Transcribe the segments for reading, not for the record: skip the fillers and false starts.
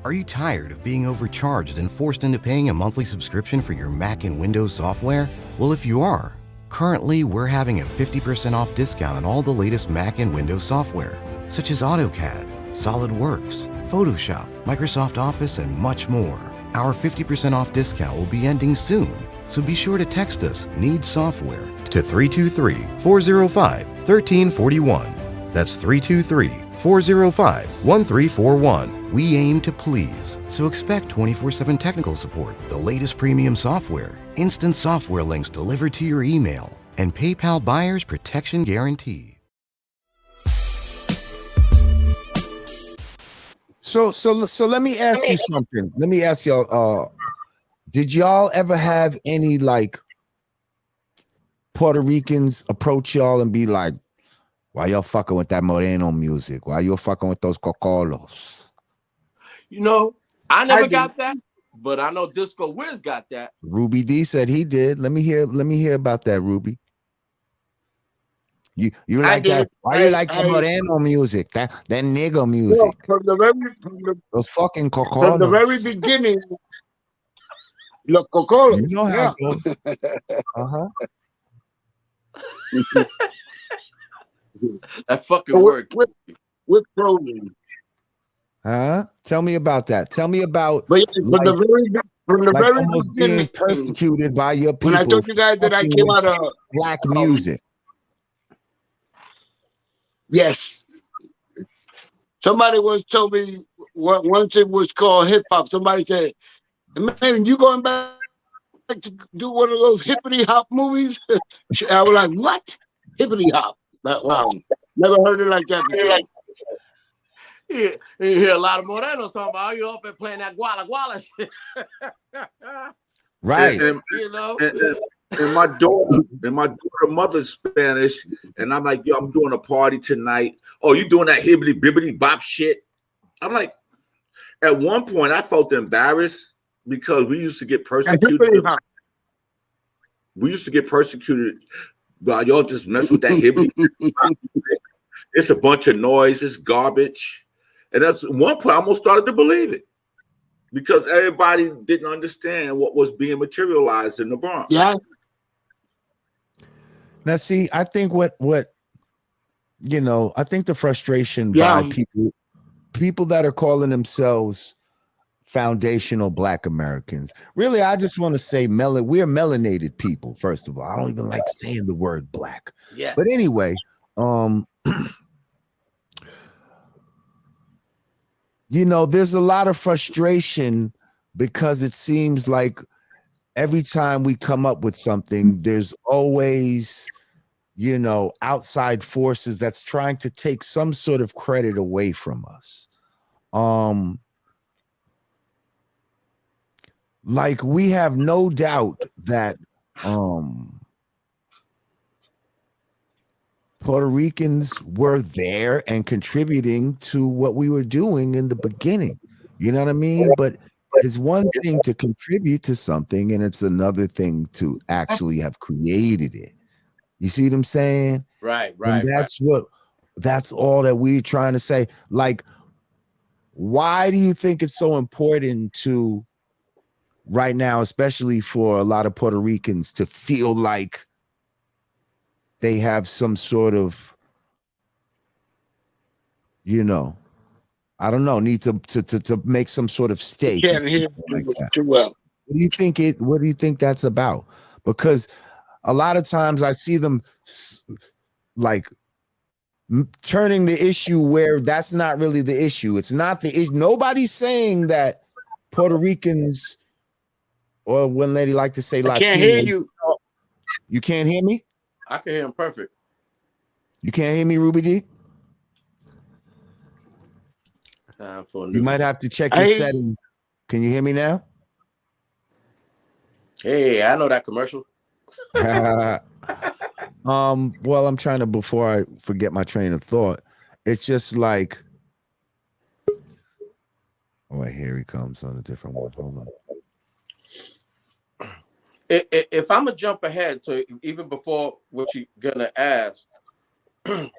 Are you tired of being overcharged and forced into paying a monthly subscription for your Mac and Windows software? Well, if you are, currently we're having a 50% off discount on all the latest Mac and Windows software, such as AutoCAD, SolidWorks, Photoshop, Microsoft Office, and much more. Our 50% off discount will be ending soon, so be sure to text us "Need Software" to 323-405-1341. That's 323-405-1341. We aim to please, so expect 24/7 technical support, the latest premium software, instant software links delivered to your email, and PayPal buyer's protection guarantee. So let me ask you something. Let me ask y'all, did y'all ever have any like Puerto Ricans approach y'all and be like, why y'all fucking with that Moreno music? Why you fucking with those cocolos? You know, I never got that, but I know Disco Wiz got that. Ruby D said he did. Let me hear about that, Ruby. You like that? Why you like the Moreno music? That nigga music? From those fucking cocolos. From the very beginning, los cocolos. You know how it goes. That fucking work. With program. Huh? Tell me about that. Tell me about from the very almost beginning, being persecuted by your people. When I told you guys that I came out of black music. Yes. Somebody once told me once it was called hip hop. Somebody said, "Man, you going back to do one of those hippity hop movies?" I was like, "What? Hippity hop?" Wow, never heard it like that before. You hear a lot of Morenos talking about you up and playing that guala guala shit. Right. And, you know. And my daughter mother's Spanish, and I'm like, yo, I'm doing a party tonight. Oh, you doing that hibbity bibbity bop shit? I'm like, at one point I felt embarrassed because we used to get persecuted. We used to get persecuted by y'all just mess with that hibbity. It's a bunch of noise, it's garbage. And that's at one point I almost started to believe it. Because everybody didn't understand what was being materialized in the Bronx. Yeah. Now, see, I think what you know, I think the frustration by people that are calling themselves foundational Black Americans. Really, I just want to say we're melanated people, first of all. I don't even like saying the word black. Yes. But anyway, you know, there's a lot of frustration because it seems like every time we come up with something, there's always, you know, outside forces that's trying to take some sort of credit away from us. Like we have no doubt that Puerto Ricans were there and contributing to what we were doing in the beginning. You know what I mean? But it's one thing to contribute to something, and it's another thing to actually have created it. You see what I'm saying? Right. And that's all that we're trying to say. Like, why do you think it's so important to right now, especially for a lot of Puerto Ricans, to feel like they have some sort of, you know, I don't know, need to make some sort of stake. Can't hear like that. too well. What do you think that's about? Because a lot of times I see them like turning the issue where that's not really the issue. It's not the issue. Nobody's saying that Puerto Ricans, or one lady like to say Latinos. I can't hear you. You can't hear me? I can hear him perfect. You can't hear me, Ruby D? You might have to check your settings. Can you hear me now? Hey, I know that commercial. Well, I'm trying to, before I forget my train of thought, it's just like, oh wait, here he comes on a different one. Hold on. If I'm gonna jump ahead to even before what you're gonna ask, I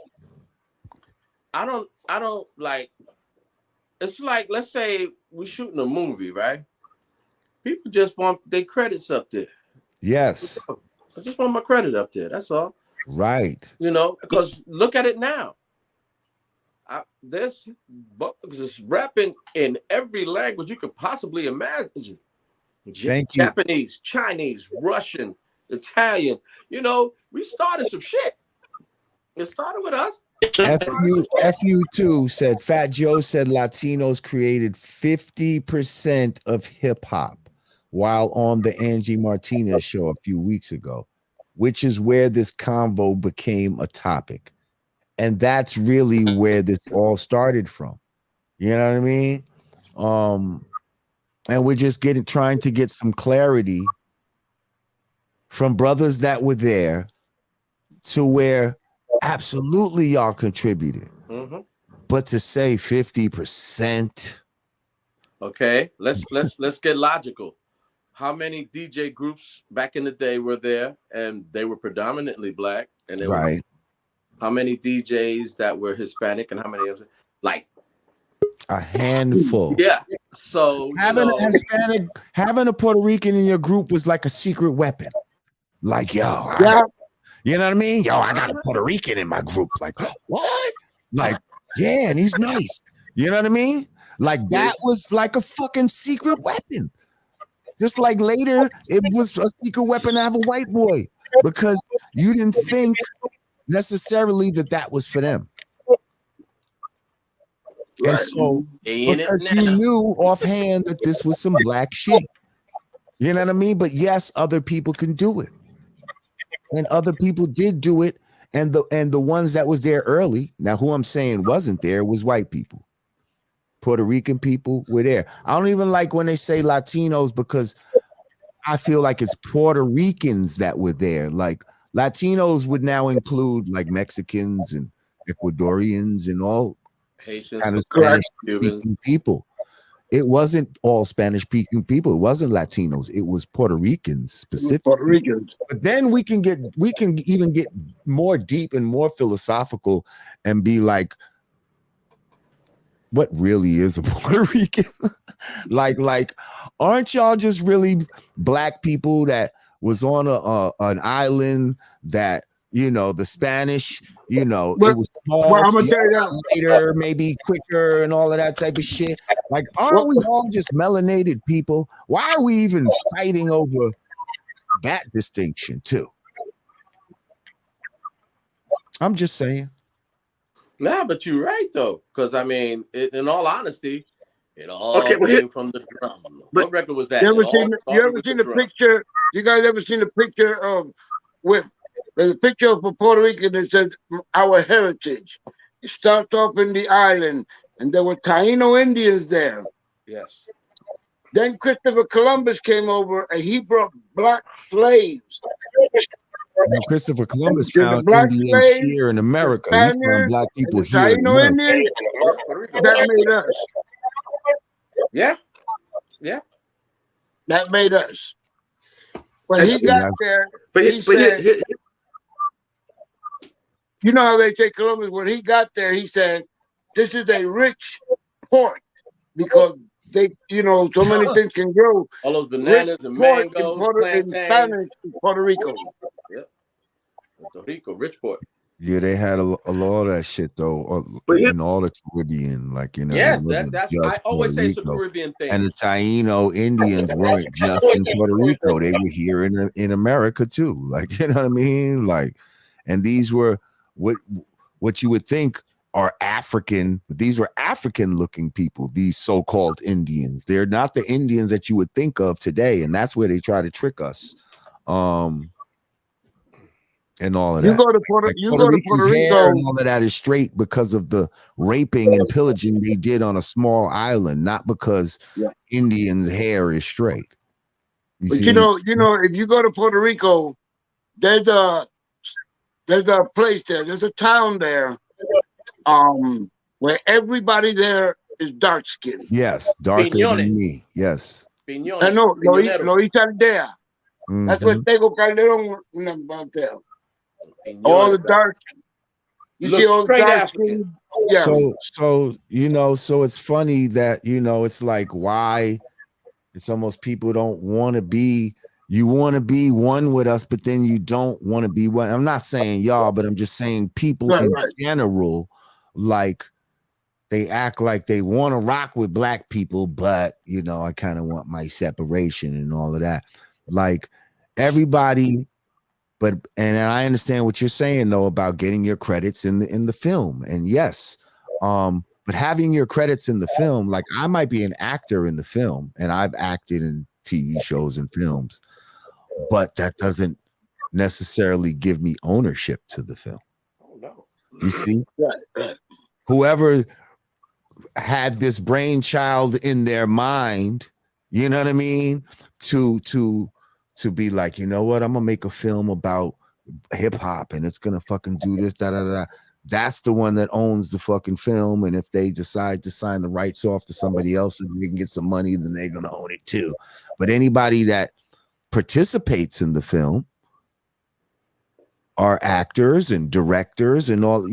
don't like it's like, let's say we're shooting a movie, right? People just want their credits up there. Yes. I just want my credit up there. That's all. Right. You know, because look at it now. There's bugs is rapping in every language you could possibly imagine. Thank you. Japanese, Chinese, Russian, Italian. You know, we started some shit. It started with us. FU2 said Fat Joe said Latinos created 50% of hip hop while on the Angie Martinez show a few weeks ago, which is where this convo became a topic. And that's really where this all started from. You know what I mean? And we're just trying to get some clarity from brothers that were there to where absolutely y'all contributed. Mm-hmm. But to say 50%. Okay, let's get logical. How many DJ groups back in the day were there, and they were predominantly black, and there Right. was how many DJs that were Hispanic, and how many of them? Like A handful. Yeah. So having a Hispanic, having a Puerto Rican in your group was like a secret weapon. Like, yo, you know what I mean? Yo, I got a Puerto Rican in my group. Like, what? Like, yeah, and he's nice. You know what I mean? Like, that was like a fucking secret weapon. Just like later, it was a secret weapon to have a white boy because you didn't think necessarily that was for them. Right. And so, because you knew offhand that this was some black shit. You know what I mean? But yes, other people can do it. And other people did do it. And the ones that was there early, now who I'm saying wasn't there was white people. Puerto Rican people were there. I don't even like when they say Latinos because I feel like it's Puerto Ricans that were there. Like Latinos would now include like Mexicans and Ecuadorians and all Haitians, kind of Spanish-speaking people. It wasn't all Spanish-speaking people. It wasn't Latinos. It was Puerto Ricans specifically. Puerto Ricans. But then we can even get more deep and more philosophical and be like, what really is a Puerto Rican? like, aren't y'all just really black people that was on an island that, you know, the Spanish, you know, it was small, I'm gonna tell you later, maybe quicker and all of that type of shit. Like, aren't we all just melanated people? Why are we even fighting over that distinction too? I'm just saying. Nah, but you're right though, because I mean, in all honesty, it all came from the drum. What record was that? You ever seen the picture? You guys ever seen the picture of there's a picture of a Puerto Rican that says our heritage. It starts off in the island, and there were Taino Indians there. Yes. Then Christopher Columbus came over, and he brought black slaves. Now, Christopher Columbus found Indians here in America. He found black people here in America. Indians, that made us. Yeah. Yeah. That made us. When he got there, he said, you know how they say Columbus, when he got there, he said, this is a rich port because they, you know, so many things can grow. All those bananas and mangoes, plantains. In Puerto Rico. Yep. Puerto Rico, rich port. Yeah, they had a lot of that shit though, in all the Caribbean, like, you know. Yeah, that's I always say it's a Caribbean thing. And the Taino Indians weren't just in Puerto Rico; they were here in America too. Like, you know what I mean? Like, and these were what you would think are African. These were African-looking people. These so-called Indians. They're not the Indians that you would think of today, and that's where they try to trick us. And all of that. You go to Puerto Rico, and all of that is straight because of the raping and pillaging they did on a small island, not because Indians' hair is straight. You know, if you go to Puerto Rico, there's a place there, there's a town there, where everybody there is dark skinned. Yes, darker than me. Yes. I know, Loíza Aldea. That's where Tego Calderón about there. All the dark. You Look see all the straight dark African. skin. Yeah. So it's funny that it's like why it's almost people don't want to be. You want to be one with us, but then you don't want to be one. I'm not saying y'all, but I'm just saying people in general, like they act like they want to rock with black people, but I kind of want my separation and all of that. Like everybody, and I understand what you're saying though about getting your credits in the film. And yes, but having your credits in the film, like I might be an actor in the film, and I've acted in TV shows and films. But that doesn't necessarily give me ownership to the film. Oh no. You see? Right. Whoever had this brainchild in their mind, you know what I mean? To be like, you know what? I'm gonna make a film about hip hop and it's gonna fucking do this, da da da. That's the one that owns the fucking film. And if they decide to sign the rights off to somebody else and we can get some money, then they're gonna own it too. But anybody that participates in the film are actors and directors and all,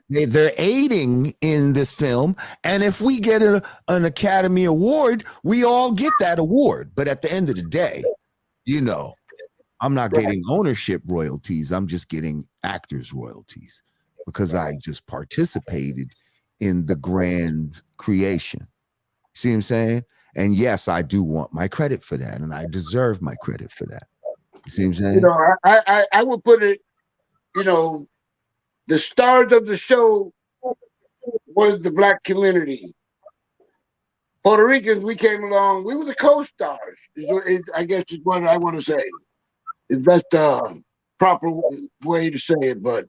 they're aiding in this film. And if we get an Academy Award, we all get that award. But at the end of the day, I'm not getting ownership royalties. I'm just getting actors royalties because I just participated in the grand creation. See what I'm saying? And yes, I do want my credit for that, and I deserve my credit for that. You see what I'm saying? I would put it, the stars of the show was the black community. Puerto Ricans, we came along, we were the co-stars, I guess is what I want to say. If that's the proper way to say it, but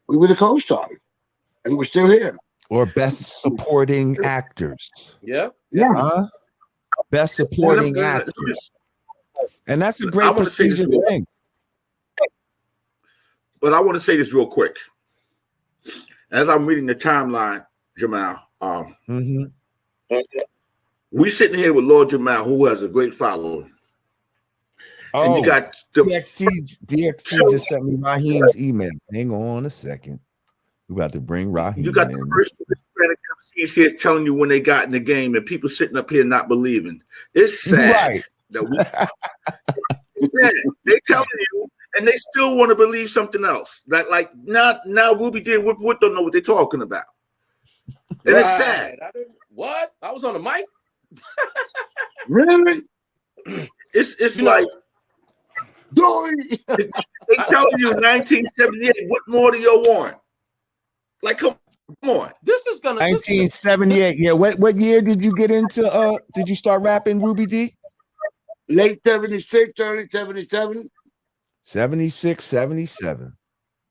we were the co-stars, and we're still here. Or best supporting actors. Yeah. Best supporting actors. And that's a great prestigious thing. But I want to say this real quick. As I'm reading the timeline, Jamal, we sitting here with Lord Jamal, who has a great following. And you got DXT just sent me Raheem's email. Hang on a second. We're about to bring Raheem. You got the first two Hispanic MCs here telling you when they got in the game, and people sitting up here not believing. It's sad that they telling you, and they still want to believe something else. Like now Ruby did what don't know what they're talking about, and it's sad. What? I was on the mic. Really? It's like they telling you 1978. What more do you want? Like, come on. This is gonna 1978. Yeah. What year did you get into? Did you start rapping, Ruby D? Late 76, early 77. 76, 77.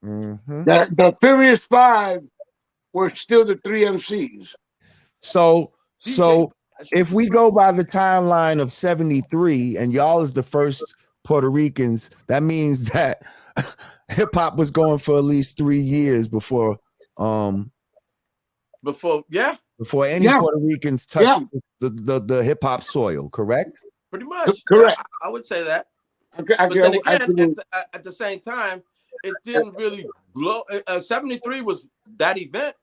The Furious Five were still the three MCs. So if we go by the timeline of 73 and y'all is the first Puerto Ricans, that means that hip hop was going for at least 3 years before any Puerto Ricans touched the hip hop soil, correct? Pretty much. Correct. I would say that. Okay, but then again, at the same time, it didn't really blow. 73 was that event,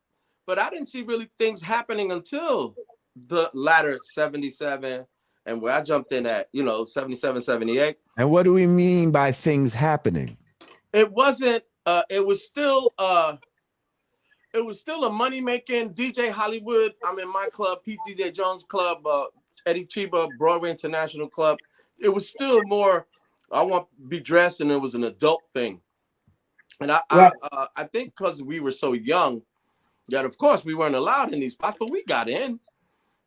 but I didn't see really things happening until the latter 77 and where I jumped in at, 77, 78. And what do we mean by things happening? It wasn't, it was still a money-making DJ Hollywood. I'm in my club, Pete DJ Jones Club, Eddie Chiba, Broadway International Club. It was still more, I want to be dressed, and it was an adult thing. And I think because we were so young, that of course we weren't allowed in these spots, but we got in,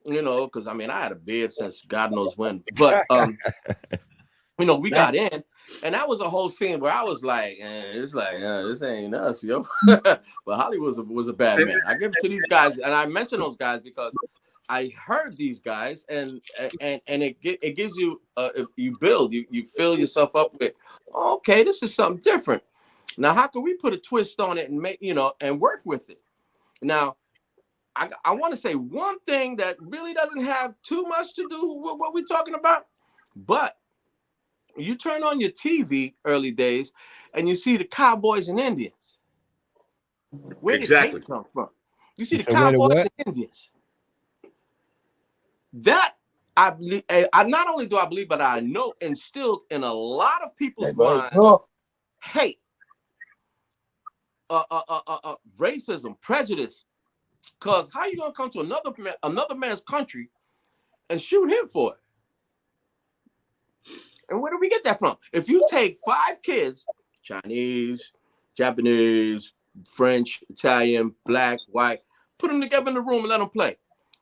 because I had a beard since God knows when. But we got in, and that was a whole scene where I was like, this ain't us, yo. But Hollywood was a bad man. I give it to these guys, and I mention those guys because I heard these guys, and it gives you you build, you fill yourself up with, okay, this is something different. Now, how can we put a twist on it and make and work with it? Now, I want to say one thing that really doesn't have too much to do with what we're talking about, but You turn on your TV early days, and you see the cowboys and Indians. Where did Exactly. hate come from? You see You the said where the cowboys what? and Indians. That I believe. I not only do I believe, but I know instilled in a lot of people's minds hate, racism, prejudice. Because how you gonna come to another man's country and shoot him for it? And where do we get that from? If you take 5 kids, Chinese, Japanese, French, Italian, black, white, put them together in the room and let them play,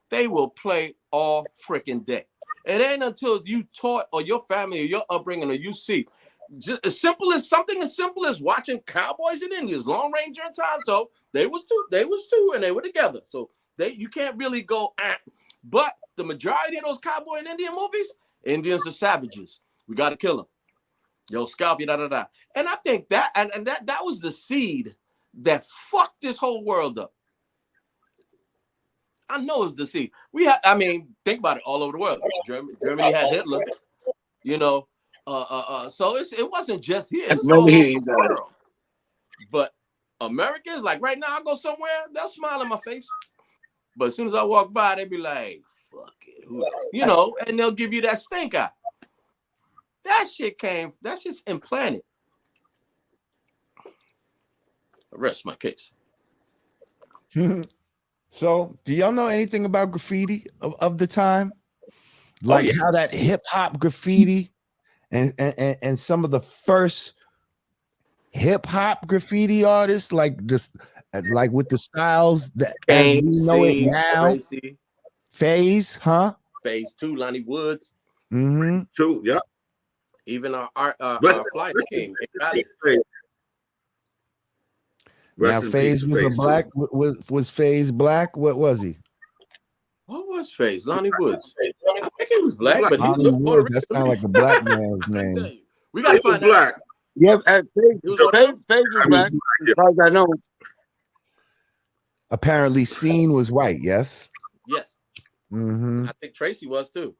they will play all freaking day. It ain't until you taught or your family or your upbringing or you see just as simple as something as simple as watching Cowboys and Indians, Lone Ranger and Tonto. They was two, and they were together. So you can't really go. But the majority of those cowboy and Indian movies, Indians are savages. We got to kill them. Yo, scalp you, da. And I think that, and that was the seed that fucked this whole world up. I know it's the seed. Think about it all over the world. Germany had Hitler, you know. So it wasn't just here. It's all over the world. But Americans, like right now, I go somewhere, they'll smile in my face. But as soon as I walk by, they be like, fuck it. You know, and they'll give you that stink eye. That's just implanted. I rest my case. So, do y'all know anything about graffiti of the time? Like how that hip hop graffiti and some of the first hip hop graffiti artists, like this, like with the styles that as we know it now. Phase, huh? Phase 2, Lonnie Woods. Mm-hmm. 2, yeah. Even our flight came. Now, Phase was black. Was Phase black? What was he? What was Phase? Lonnie Woods. I think he was black, but Lonnie he looked Woods. That sounds like a black man's name. We gotta find black. out. Yeah, Phase was black. As far as I know. Apparently, Scene was white. Yes. Yes. Mm-hmm. I think Tracy was too.